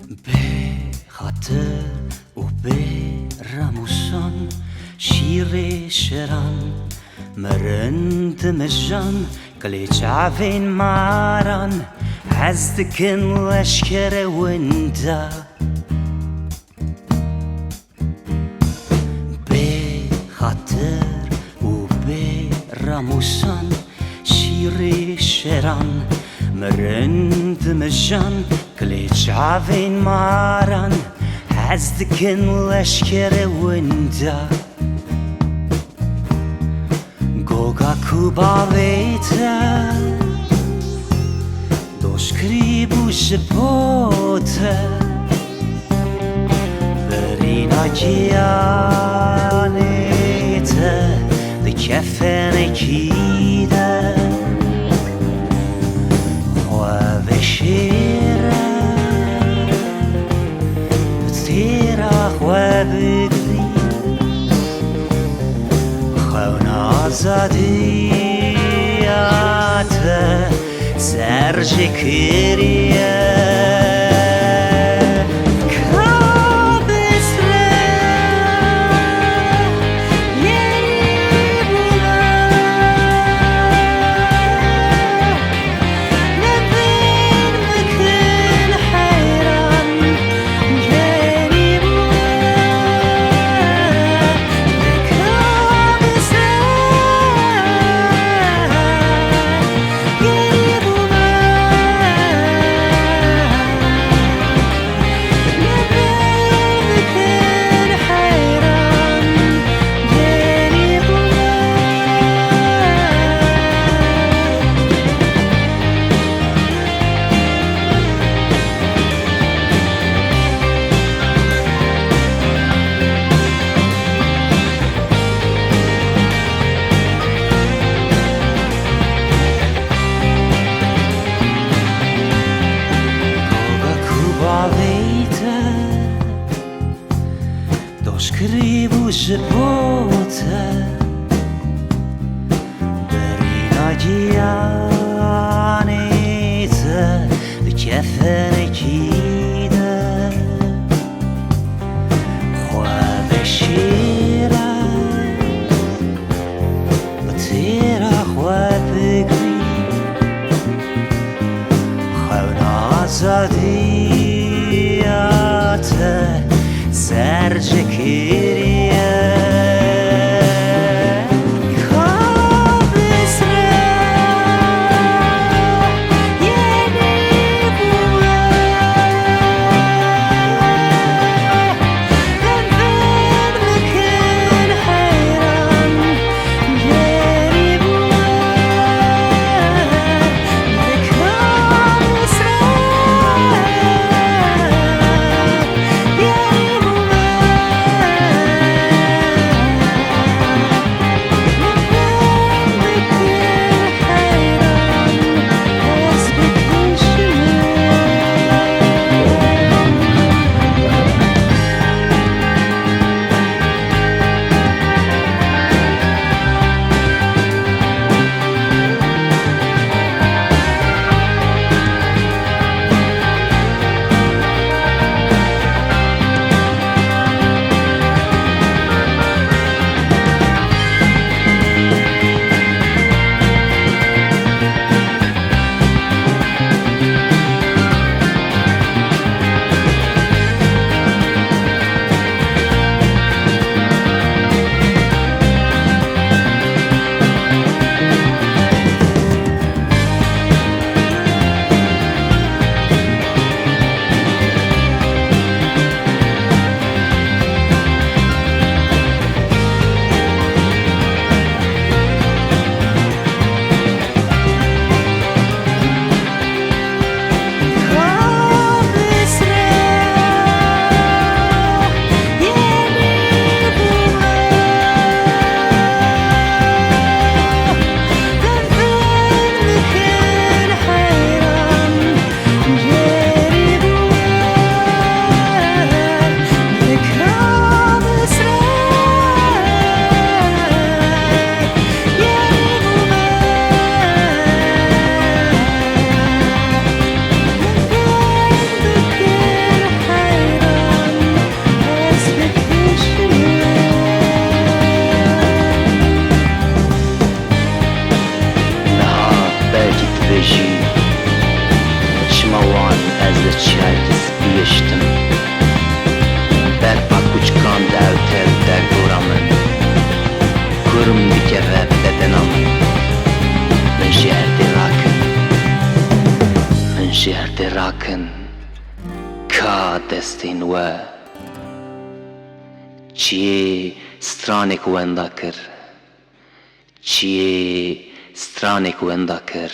به خاطر و به رموسان شیر شران مرند مجان قليج عفين ماران حزدكن لشكر وندا بخاطر و برموسان شير شران مرند مجان قليج عفين ماران حزدكن لشكر وندا Goga kubaveta Doškribu života Verina gianeta De kefene kida Khwave shira Btira khwave gri آزادیات سرجکریه Doškribu života Verina gianeta De kefene kida Khwave shira Batira khwave gri Khawna azadiyata سرجکریه ورم بکره بدنم من شهر دراکن من شهر دراکن کا دستین و چیه سترانک وندا کر چیه سترانک وندا کر